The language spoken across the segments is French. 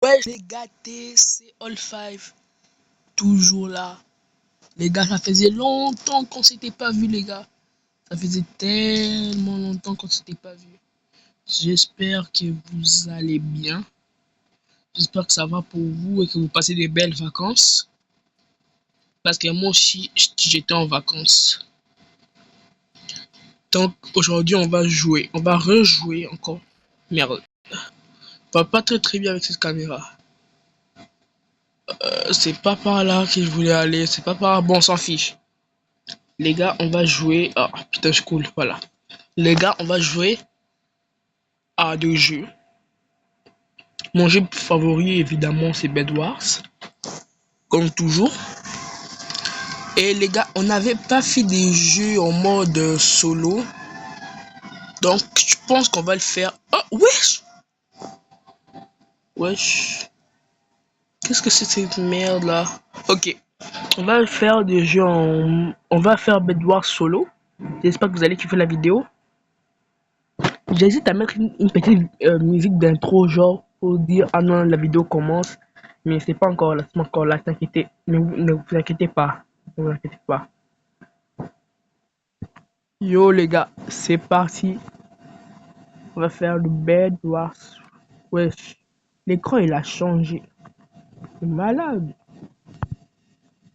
Ouais, les gars, TC All 5, toujours là. Les gars, ça faisait longtemps qu'on s'était pas vu, les gars. Ça faisait tellement longtemps qu'on s'était pas vu. J'espère que vous allez bien. J'espère que ça va pour vous et que vous passez des belles vacances. Parce que moi aussi, j'étais en vacances. Donc aujourd'hui, on va jouer. On va rejouer encore. Merde. Ça va pas très bien avec cette caméra. C'est pas par là que je voulais aller. C'est pas par là. Bon, on s'en fiche. Les gars, on va jouer. Ah, putain, je coule. Voilà. Les gars, on va jouer à deux jeux. Mon jeu favori, évidemment, c'est Bed Wars. Comme toujours. Et les gars, on n'avait pas fait des jeux en mode solo. Donc, je pense qu'on va le faire. Oh, wesh! Wesh. Qu'est-ce que c'est cette merde là? Ok. On va faire des jeux en... On va faire Bed Wars solo. J'espère que vous allez kiffer la vidéo. J'hésite à mettre une petite musique d'intro, genre pour dire ah non, la vidéo commence, mais c'est pas encore là, c'est encore là, t'inquiétez, ne vous inquiétez pas, ne vous inquiétez pas. Yo les gars, c'est parti, on va faire le Bed Wars. Wesh, l'écran il a changé, c'est malade.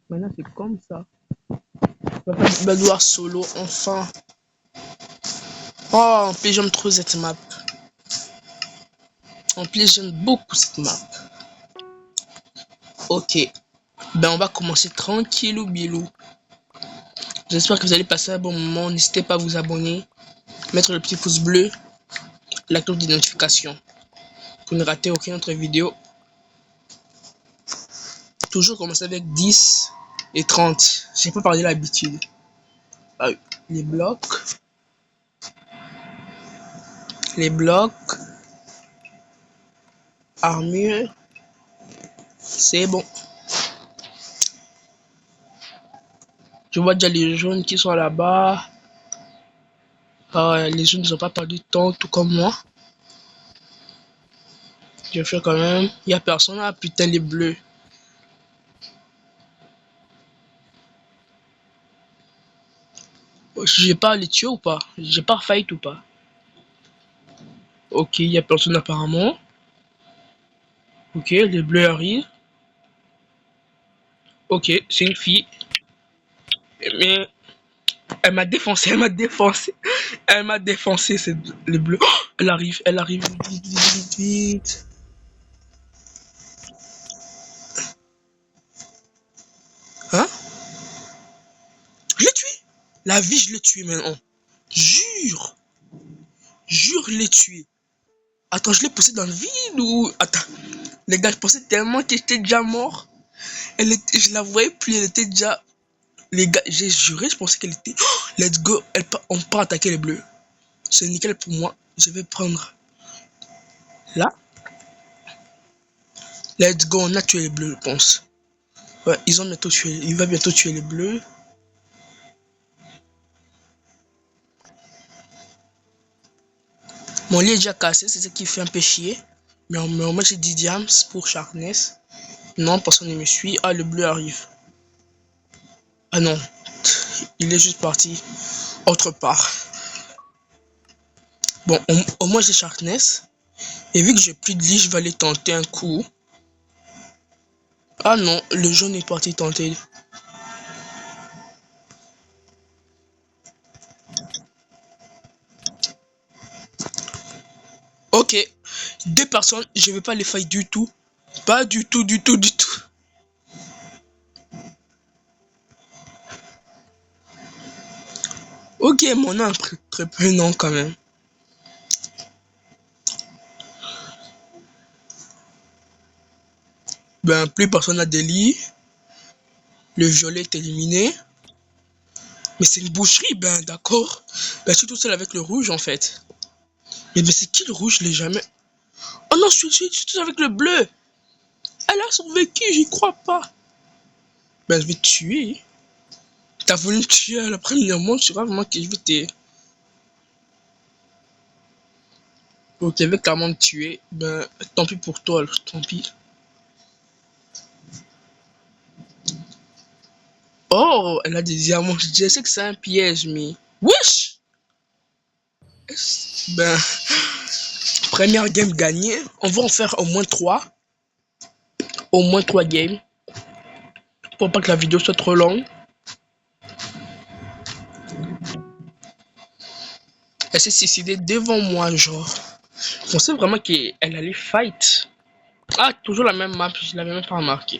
Maintenant c'est comme ça. On va faire Bed Wars solo, enfin. Oh, en plus j'aime trop cette map. En plus j'aime beaucoup cette map. Ok, ben on va commencer tranquillou bilou. J'espère que vous allez passer un bon moment. N'hésitez pas à vous abonner, mettre le petit pouce bleu, la cloche de notification pour ne rater aucune autre vidéo. Toujours commencer avec 10 et 30. J'ai pas parlé l'habitude. Ah, les blocs. Les blocs. Armure. C'est bon. Je vois déjà les jaunes qui sont là-bas. Les jaunes n'ont pas perdu de temps, tout comme moi. Je fais quand même. Il n'y a personne là. Putain, les bleus. J'ai pas les tuer ou pas? J'ai pas fight ou pas? Ok, il n'y a personne apparemment. Ok, les bleus arrivent. Ok, c'est une fille. Mais elle m'a défoncé, elle m'a défoncé. Elle m'a défoncé, c'est les bleus. Oh, elle arrive, vite, vite, vite, vite. Hein? Je l'ai tué. La vie, je l'ai tué maintenant. Jure. Jure, je l'ai tué. Attends, je l'ai poussé dans le vide ou... Attends. Les gars, je pensais tellement que j'étais déjà mort. Je la voyais plus, elle était déjà... Les gars, j'ai juré, je pensais qu'elle était... Oh, let's go, on part attaquer les bleus. C'est nickel pour moi. Je vais prendre... Là. Let's go, on a tué les bleus, je pense. Ouais, ils ont bientôt tué... Il va bientôt tuer les bleus. Mon lit est déjà cassé, c'est ce qui fait un peu chier. Mais moi j'ai 10 diams pour sharpness. Non, personne ne me suit. Ah, le bleu arrive. Ah non, il est juste parti autre part. Bon, au moins j'ai sharpness. Et vu que j'ai plus de lit, je vais aller tenter un coup. Ah non, le jaune est parti tenter. Ok, deux personnes, je vais pas les fight du tout. Pas du tout, du tout, du tout. Ok, mon nom est très peu non quand même. Ben, plus personne n'a des lits. Le violet est éliminé. Mais c'est une boucherie, ben d'accord. Ben, je suis tout seul avec le rouge en fait. Mais c'est qui le rouge? Je l'ai jamais. Oh non, je suis tout seul avec le bleu. Elle a survécu, j'y crois pas. Ben, je vais te tuer. T'as voulu me tuer à la première montre, tu vois vraiment que je vais te... Ok, avec la montre tuer, ben, tant pis pour toi, alors, tant pis. Oh, elle a des diamants. Je sais que c'est un piège, mais... Wesh! Ben, première game gagnée. On va en faire au moins 3. Au moins 3 games. Pour pas que la vidéo soit trop longue. Elle s'est suicidée devant moi, genre. Je pensais vraiment qu'elle allait fight. Ah, toujours la même map, je l'avais même pas remarqué.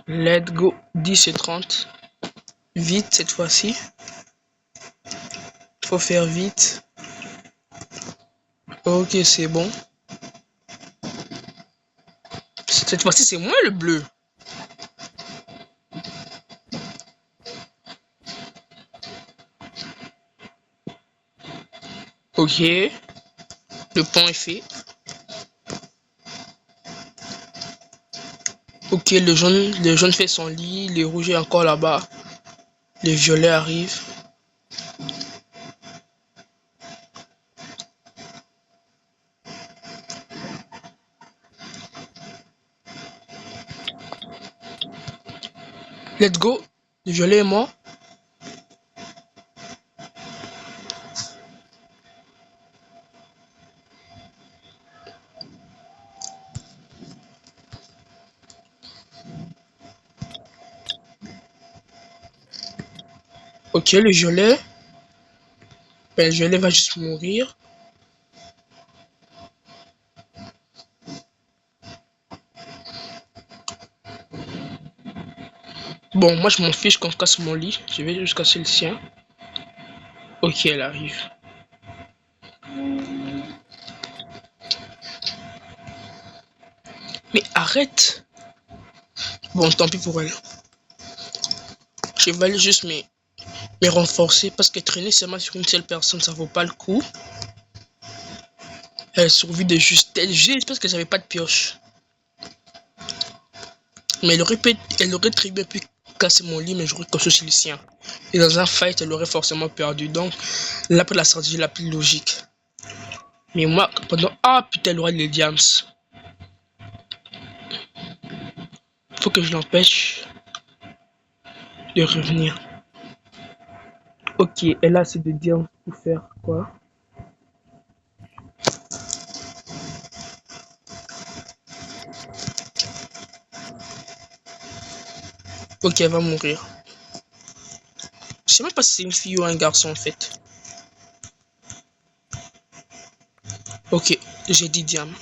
Let's go. 10 et 30. Vite cette fois-ci. Faut faire vite. Ok, c'est bon. Cette fois-ci, c'est moi le bleu. Ok. Le pont est fait. Ok, le jaune fait son lit. Le rouge est encore là-bas. Le violet arrive. Let's go. Le violet est mort. Ok, le violet. Ben, le violet va juste mourir. Bon, moi je m'en fiche qu'on casse mon lit. Je vais juste casser le sien. Ok, elle arrive. Mais arrête. Bon, tant pis pour elle. Je vais aller juste me renforcer parce que traîner seulement sur une seule personne, ça vaut pas le coup. Elle survit de justesse parce que j'avais pas de pioche. Mais elle aurait très bien pu casser mon lit, mais j'aurais cassé aussi le sien. Et dans un fight, elle aurait forcément perdu. Donc, là, pour la stratégie la plus logique. Mais moi, pendant... Ah, putain, elle aura les diams. Faut que je l'empêche de revenir. Ok, elle a assez de diams pour faire quoi? Ok, elle va mourir. Je sais même pas si c'est une fille ou un garçon en fait. Ok, j'ai 10 diams.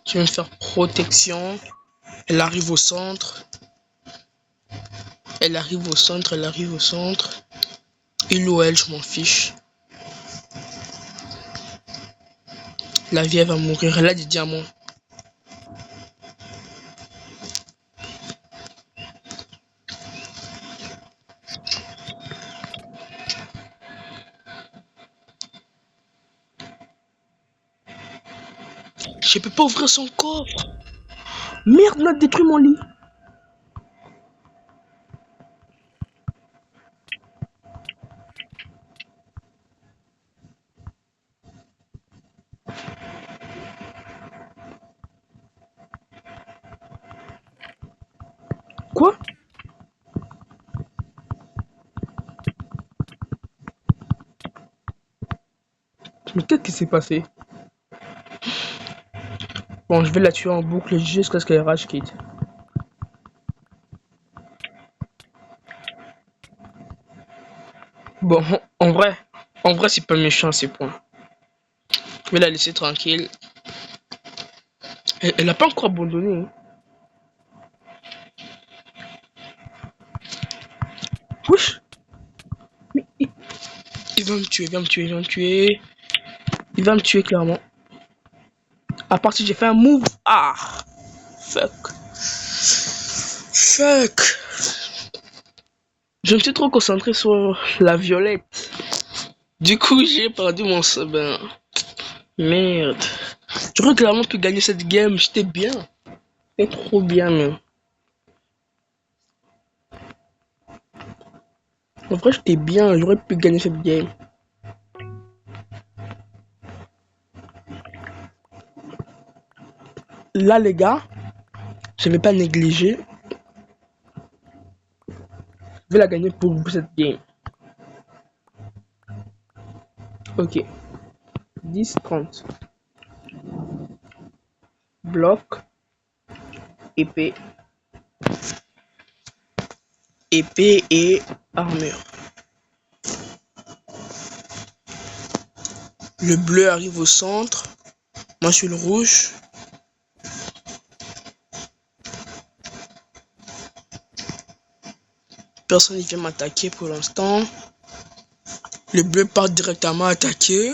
Je vais me faire protection. Elle arrive au centre. Elle arrive au centre, elle arrive au centre. Il ou elle, je m'en fiche. La vieille va mourir, elle a des diamants. Je peux pas ouvrir son coffre. Merde, on a détruit mon lit. Quoi? Mais qu'est-ce qui s'est passé? Bon, je vais la tuer en boucle jusqu'à ce qu'elle rage quitte. Bon, en vrai, c'est pas méchant ces points. Je vais la laisser tranquille. Elle a pas encore abandonné. Hein. Wesh! Mais il va me tuer, il va me tuer, il va me tuer. Il va me tuer clairement. À partir, j'ai fait un move. Ah! Fuck. Fuck. Je me suis trop concentré sur la violette. Du coup, j'ai perdu mon sabin. Merde. J'aurais clairement pu gagner cette game. J'étais bien. J'étais trop bien, même. En vrai, j'étais bien, j'aurais pu gagner cette game. Là, les gars, je vais pas négliger. Je vais la gagner pour vous cette game. Ok. 10, 30. Bloc. Épée. Épée et armure. Le bleu arrive au centre. Moi, je suis le rouge. Personne ne vient m'attaquer pour l'instant. Le bleu part directement attaquer.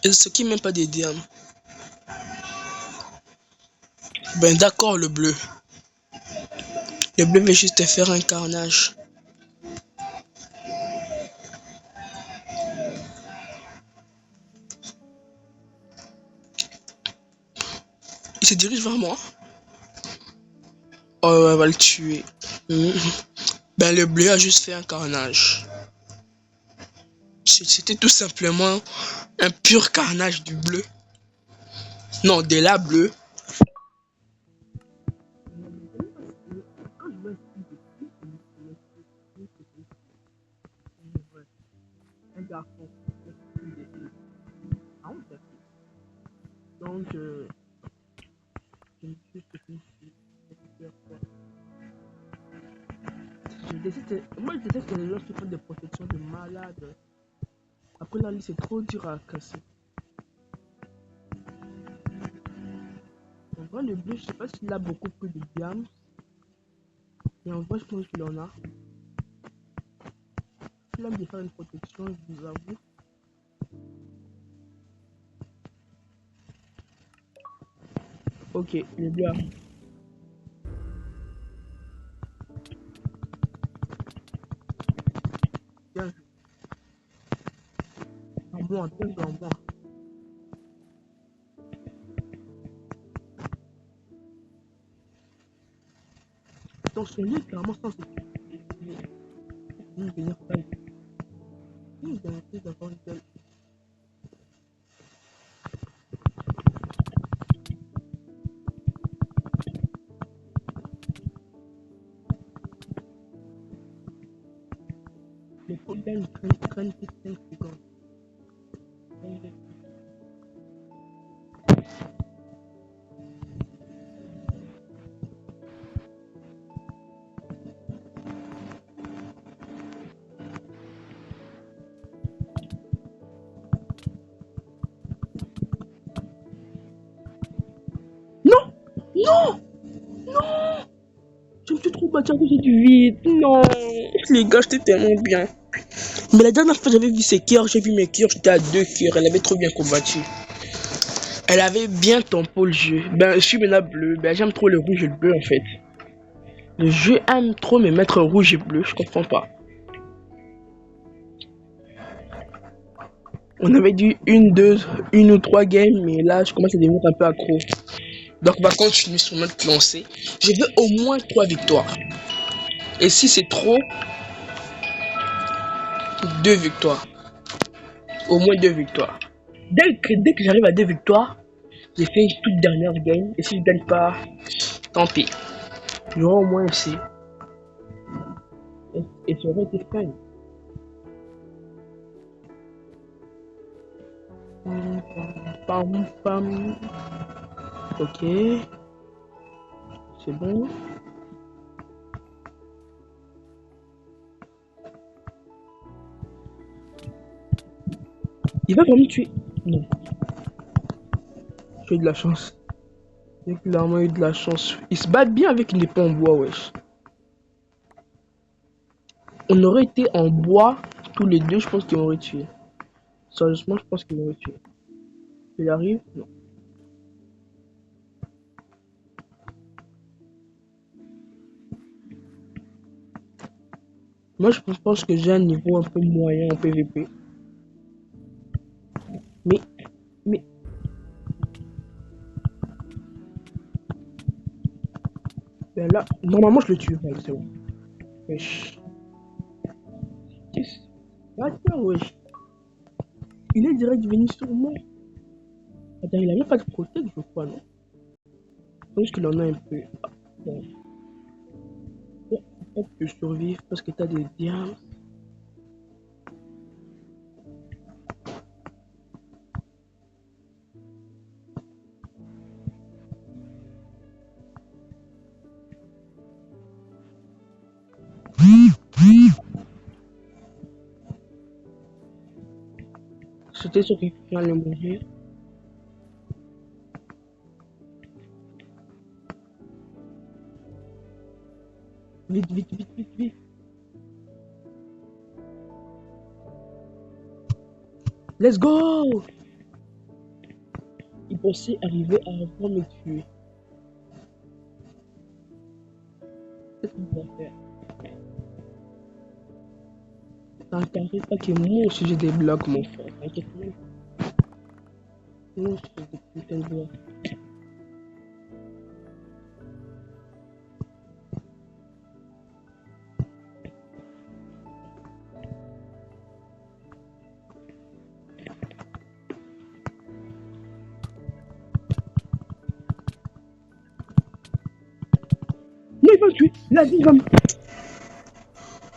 Et ce qui même pas des diams. Ben d'accord, le bleu. Le bleu veut juste faire un carnage. Il se dirige vers moi. Oh, elle va le tuer. Ben le bleu a juste fait un carnage. C'était tout simplement un pur carnage du bleu. Non, de la bleue. Un garçon. Donc, je me suis moi, je déteste les gens qui font des protections de malades. Après, la liste c'est trop dur à casser. En vrai, le bleu, je sais pas s'il a beaucoup plus de diamants. Mais en vrai, je pense qu'il en a. Il a de faire une protection, je vous avoue. Ok, le bleu arrive. Bien joué. En moi, bien joué en moi. Donc, son lit, clairement, sans venir pas. Il est d'avoir une telle. Les problèmes prennent 5 secondes. Non! Non! Non! Je me suis trop battu avec du vide. Non! Les gars, j'étais tellement bien. Mais la dernière fois, j'avais vu ses cœurs, j'ai vu mes cœurs, j'étais à 2 cœurs. Elle avait trop bien combattu. Elle avait bien tempo le jeu. Ben, je suis maintenant bleu. Ben, j'aime trop le rouge et le bleu en fait. Le jeu aime trop me mettre rouge et bleu, je comprends pas. On avait dit une ou trois games, mais là, je commence à devenir un peu accro. Donc, on va continuer sur notre lancée. Je veux au moins 3 victoires. Et si c'est trop, 2 victoires. Au moins 2 victoires. Dès que j'arrive à 2 victoires, j'ai fait une toute dernière game. Et si je gagne pas, tant pis. J'aurai au moins essayé. Et ça aurait été fun. Pam, pam. Ok. C'est bon. Il va vraiment tuer. Non. J'ai eu de la chance. J'ai clairement eu de la chance. Ils se battent bien avec une épée en bois, wesh. On aurait été en bois, tous les deux, je pense qu'ils m'auraient tué. Sérieusement, je pense qu'ils m'auraient tué. Il arrive? Non. Moi, je pense que j'ai un niveau un peu moyen en PVP. Mais, mais, ben là, normalement, je le tue. Voilà, c'est bon. Wesh. Attends, wesh. Il est direct venu sur moi. Attends, il a même pas de protect, je crois, non? Je pense qu'il en a un peu. Ah, bon. Hop, tu survivre parce que t'as des diamants. C'était sûr qu'il fallait le mourir. Vite, vite, vite, vite, vite. Let's go! Il pensait arriver à avant me tuer. Qu'est-ce qu'on va faire? T'inquiète pas que moi aussi j'ai des blocs, mon frère. T'inquiète pas. Moi aussi j'ai des putains de blocs. Non, il va me tuer. La vie va me...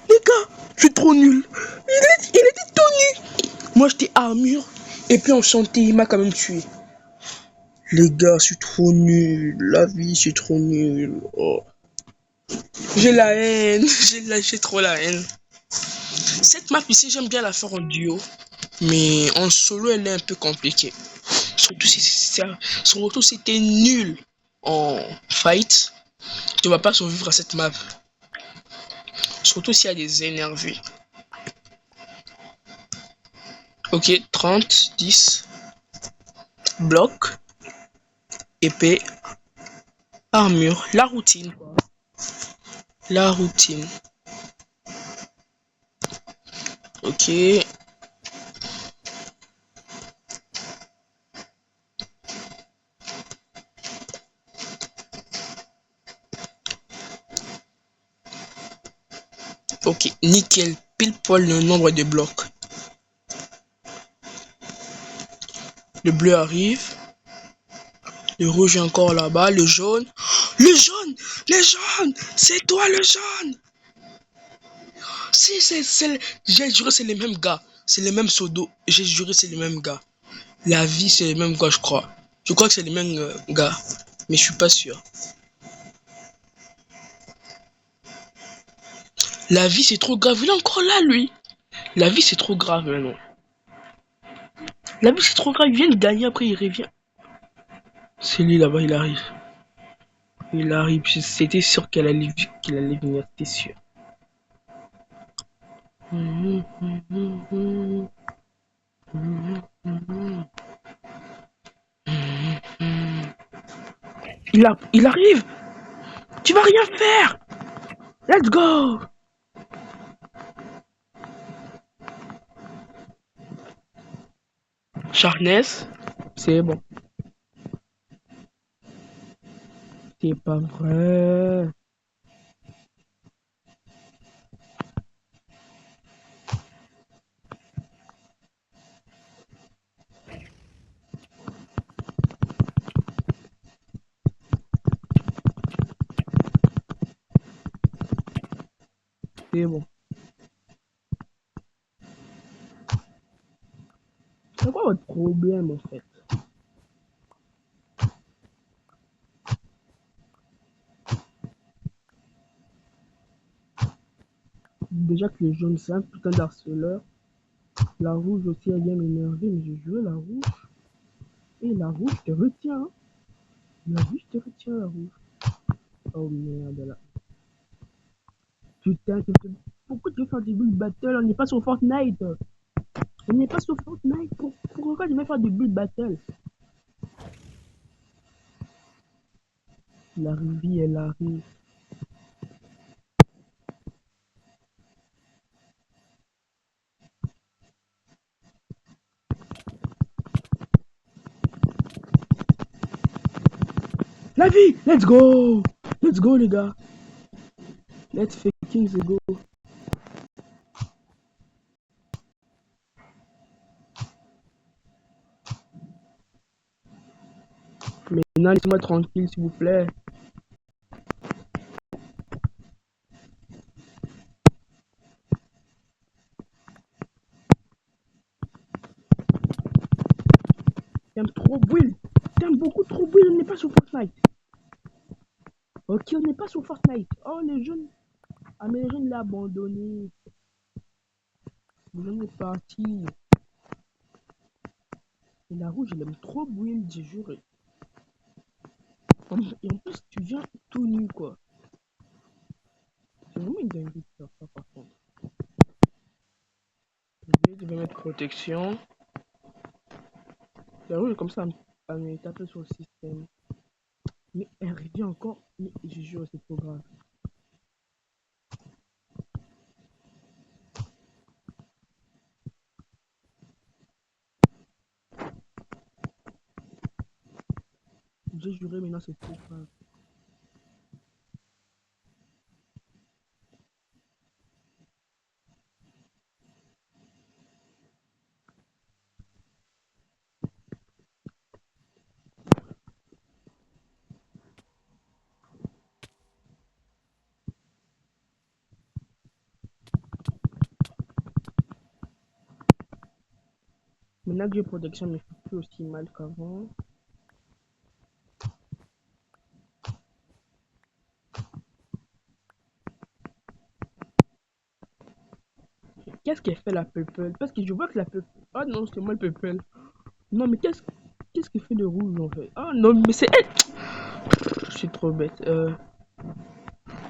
Les gars, je suis trop nul. Il était tout nu. Moi j'étais armure. Et puis enchanté, il m'a quand même tué. Les gars, je suis trop nul. La vie, c'est trop nul. Oh. J'ai la haine. J'ai trop la haine. Cette map ici, j'aime bien la faire en duo. Mais en solo, elle est un peu compliquée. Surtout si t'es nul en fight, tu vas pas survivre à cette map. Surtout s'il y a des énervés. Ok, 30, 10. Bloc. Épée. Armure. La routine. La routine. Ok. Ok, nickel. Pile poil le nombre de blocs. Le bleu arrive. Le rouge est encore là-bas. Le jaune. Le jaune! Le jaune! C'est toi le jaune! Si, j'ai juré, c'est les mêmes gars. C'est les mêmes pseudos. J'ai juré, c'est les mêmes gars. La vie, c'est les mêmes gars, je crois. Je crois que c'est les mêmes gars. Mais je suis pas sûr. La vie, c'est trop grave. Il est encore là, lui. La vie, c'est trop grave maintenant. La vie, c'est trop grave. Il vient de gagner, après, il revient. C'est lui là-bas, il arrive. Il arrive. C'était sûr qu'il allait venir. C'était sûr. Il arrive. Tu vas rien faire. Let's go. Sharpness. C'est bon. C'est pas vrai. C'est bon. C'est quoi votre problème en fait? Déjà que le jaune c'est un putain d'harceleur. La rouge aussi elle vient m'énerver, mais j'ai joué la rouge. Et la rouge te retient. Hein. La rouge te retient la rouge. Oh merde là. Putain, pourquoi tu veux faire des build battle? On n'est pas sur Fortnite. On n'est pas sur Fortnite. Pourquoi tu veux faire des build battle? La vie elle arrive. La vie! Let's go! Let's go les gars! Let's fucking go! Maintenant, laissez-moi tranquille, s'il vous plaît. T'aimes trop Will. T'aimes beaucoup trop Will. On n'est pas sur Fortnite. Ok, on n'est pas sur Fortnite. Oh, les jeunes. Ah, mais les jeunes l'ont abandonné. Le jeune est parti. Et la rouge, il aime trop Will, j'ai juré. Et en plus, tu viens tout nu, quoi. C'est vraiment une dinguerie de faire ça, par contre. Je vais mettre protection. La rouge, comme ça, elle me tape sur le système. Mais elle revient encore. Mais je jure, c'est trop grave. J'ai juré, maintenant, c'est trop grave. Maintenant que j'ai protection, mais fait plus aussi mal qu'avant. Qu'est-ce qu'elle fait la purple? Parce que je vois que la purple. Oh non, c'est moi le purple. Non, mais qu'est-ce que fait le rouge en fait? Ah non, mais c'est elle! Je suis trop bête.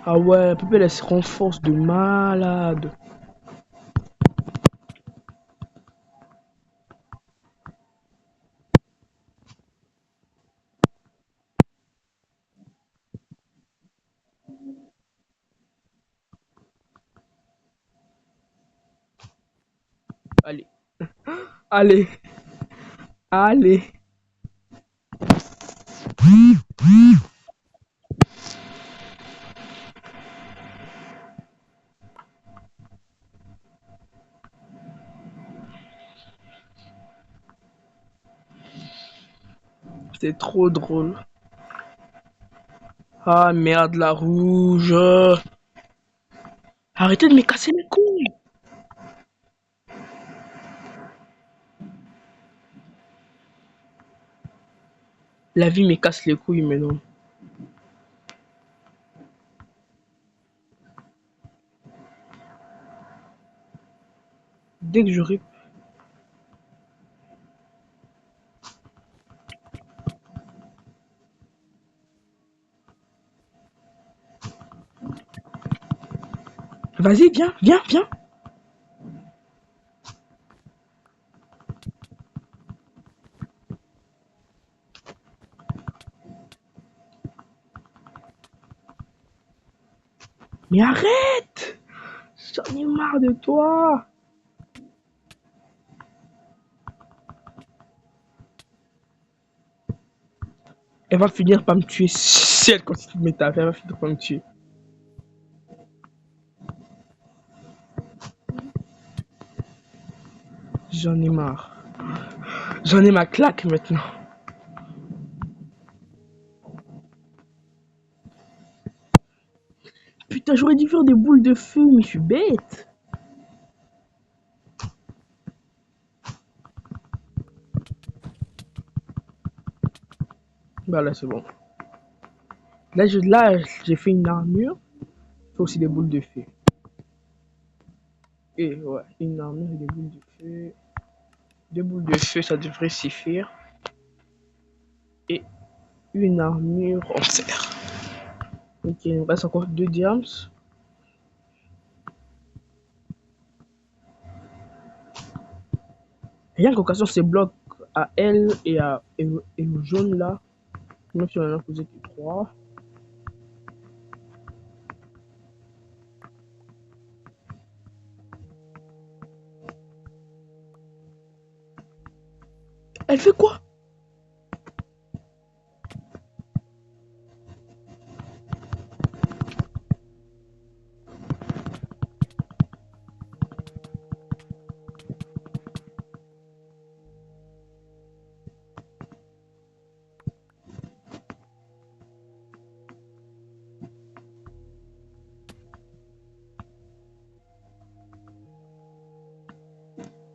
Ah ouais, la purple elle se renforce de malade. Allez, allez, allez. C'est trop drôle. Ah merde, la rouge. Arrêtez de me casser les couilles. La vie me casse les couilles maintenant. Dès que j'aurai. Vas-y, viens, viens, viens. Mais arrête! J'en ai marre de toi. Elle va finir par me tuer si elle continue de me taper. Elle va finir par me tuer. J'en ai marre. J'en ai ma claque maintenant. Putain, j'aurais dû faire des boules de feu, mais je suis bête. Bah là, c'est bon. Là, j'ai fait une armure. Je fais aussi des boules de feu. Et ouais, une armure et des boules de feu. Deux boules de feu, ça devrait suffire. Et une armure en fer. Ok, il nous reste encore deux diams. Rien qu'occasion ces blocs à elle et au jaune là. Même si on en a posé que trois. Elle fait quoi?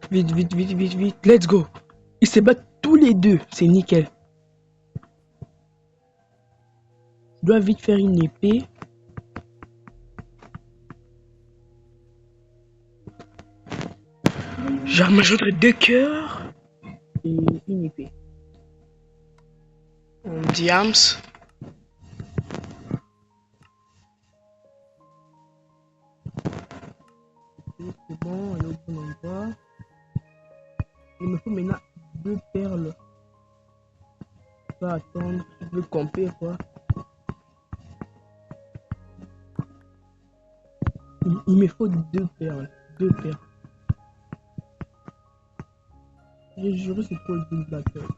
Vite, vite, vite, vite, vite. Let's go. Ils se battent tous les deux. C'est nickel. Je dois vite faire une épée. J'ajouterai 2 cœurs et une épée. Diams. C'est bon, elle est au bon endroit. Il me faut maintenant 2 perles. Je vais attendre, je veux camper quoi. Il me faut 2 perles. 2 perles. J'ai juré c'est trop le batteur.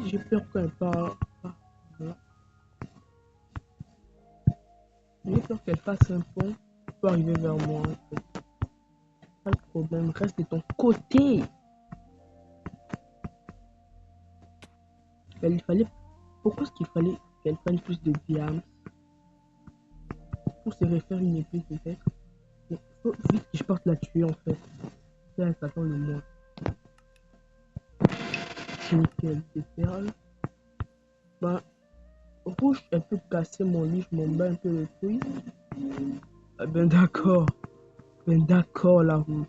J'ai peur qu'elle part. Voilà. J'ai peur qu'elle fasse un pont pour arriver vers moi en fait. Pas de problème, reste de ton côté. Il fallait. Pourquoi est-ce qu'il fallait qu'elle prenne plus de diamants pour se refaire une épée peut-être? Il faut vite que je parte la tuer en fait. Là, elle s'attend le moins. Nickel, des perles. Bah, rouge, elle peut casser mon lit, je m'en bats un peu le couille. Ah ben d'accord. Ben d'accord, la rouge.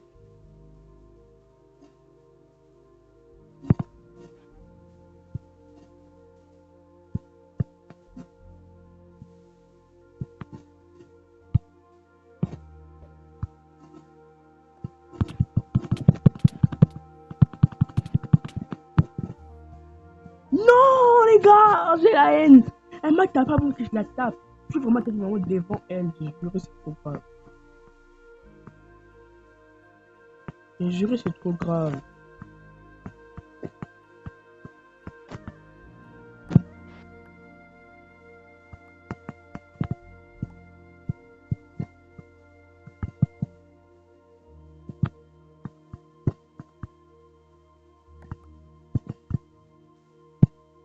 Non, les gars, j'ai la haine. Elle m'a tapé avant que je la tape. Je suis vraiment tellement devant elle. J'ai juré, c'est trop grave. J'ai juré, c'est trop grave.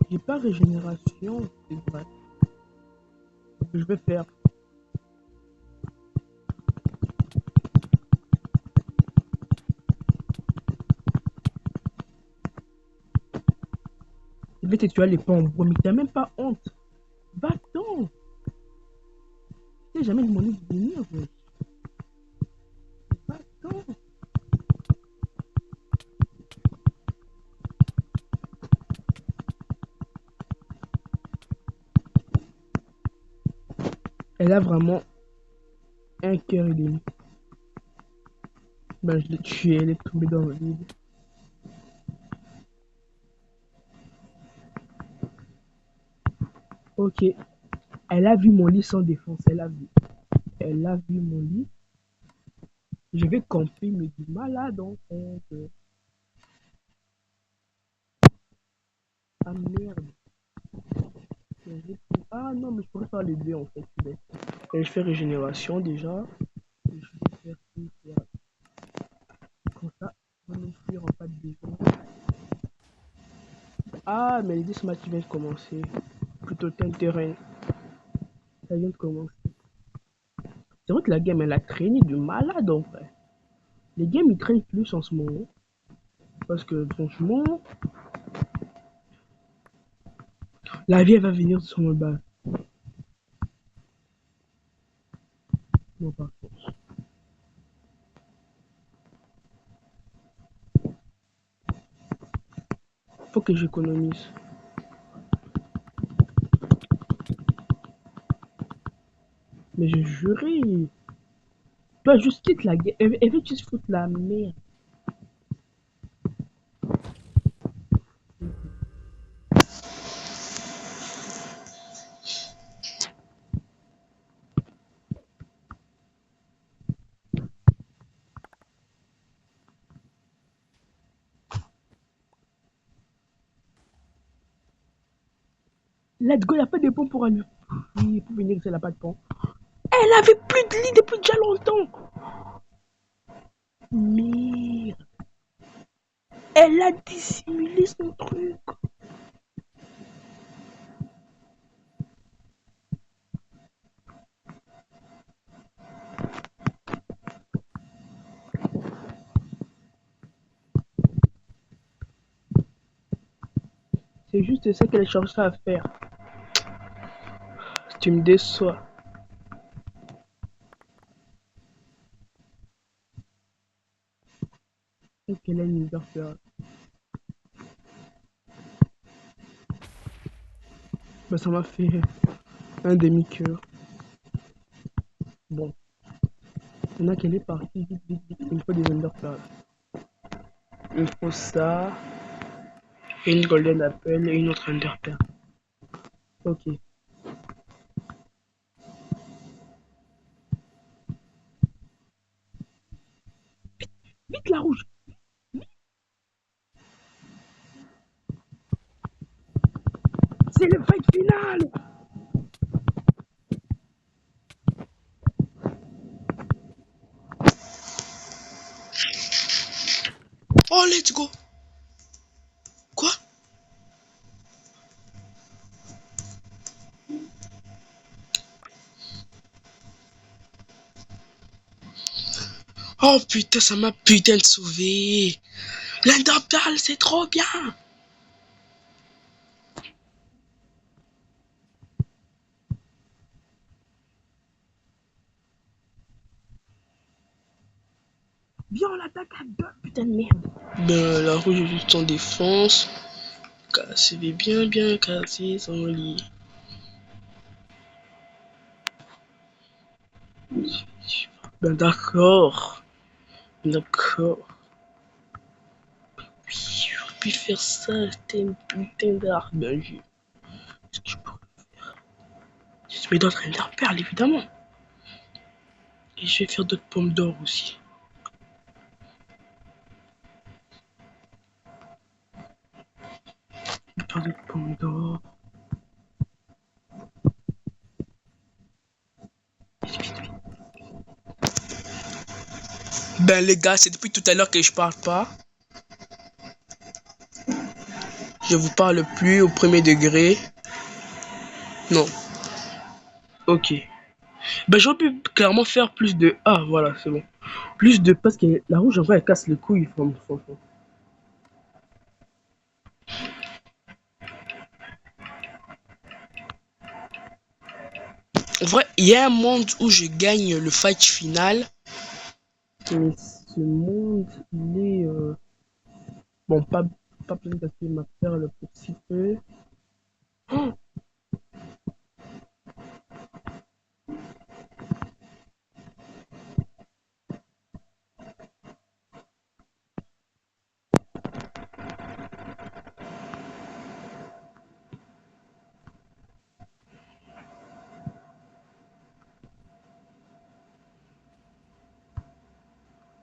J'ai pas régénération, c'est vrai. Ce que je vais faire. Je vais te tuer les pommes. Mais t'as même pas honte. Va-t'en. Tu sais jamais demandé de venir, ouais. Va-t'en. Elle a vraiment un cœur et demi. Ben, je l'ai tuée, elle est tombée dans le vide. Ok. Elle a vu mon lit sans défense. Elle a vu. Elle a vu mon lit. Je vais camper, mais du malade en fait. Ah merde. Ah non, mais je pourrais faire les deux en fait. Et je fais régénération déjà. Et je vais faire tout faire. Comme ça, on va nous fuir en pas de défense. Ah, mais les 10 matchs viennent de commencer. Plutôt terrain. Ça vient de commencer. C'est vrai que la game elle a traîné du malade en fait. Les games ils traînent plus en ce moment. Parce que franchement, la vie elle va venir sur mon bas. Non, par contre. Faut que j'économise. Mais j'ai juré. Toi, juste quitte la game. Elle veut juste foutre la merde. Let's go, il a pas de pont pour aller. Oui, pour venir, elle a pas de pont. Elle avait plus de lit depuis déjà longtemps. Merde. Elle a dissimulé son truc. C'est juste ça qu'elle cherchait à faire. Tu me déçois. Ok, là, il va faire. Bah, ça m'a fait un demi-cœur. Bon. Maintenant qu'elle est partie, vite, vite, vite. Il me faut des underpearls. Il me faut ça. Et une golden apple et une autre underpearl. Ok. Vite la rouge. C'est le fight final. Oh, let's go. Quoi? Oh putain, ça m'a putain de sauvé. L'Underpearl, c'est trop bien. Viens, on l'attaque à deux. Putain de merde. Ben, la rouge est juste en défense. Cassé, bien, bien cassé son lit. Ben, d'accord. D'accord. Oui, j'aurais pu faire ça. C'était une putain d'arme. Ben, qu'est-ce que je pourrais faire? Je vais mettre d'autres Underpearl, évidemment. Et je vais faire d'autres pommes d'or aussi. Je vais faire d'autres pommes d'or. Ben les gars, c'est depuis tout à l'heure que je parle pas. Je vous parle plus au premier degré. Non. Ok. Ben j'aurais pu clairement faire plus de... Ah voilà, c'est bon. Plus de... Parce que la rouge en vrai elle casse les couilles, franchement. En vrai, il y a un monde où je gagne le fight final. Mais ce monde, il est... Bon, pas plein parce qu'il m'a perle pour si peu. Oh,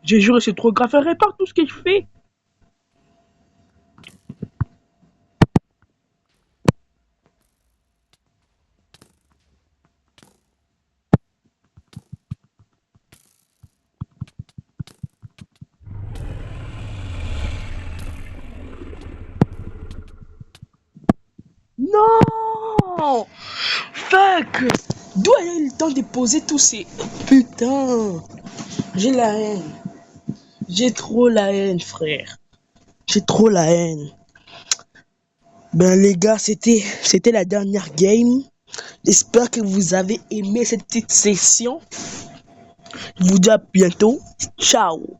j'ai juré, c'est trop grave. Elle répare tout ce que je fais. Non! Fuck! D'où a eu le temps de poser tous ces... Putain! J'ai la haine. J'ai trop la haine, frère. J'ai trop la haine. Ben les gars, c'était la dernière game. J'espère que vous avez aimé cette petite session. Je vous dis à bientôt. Ciao!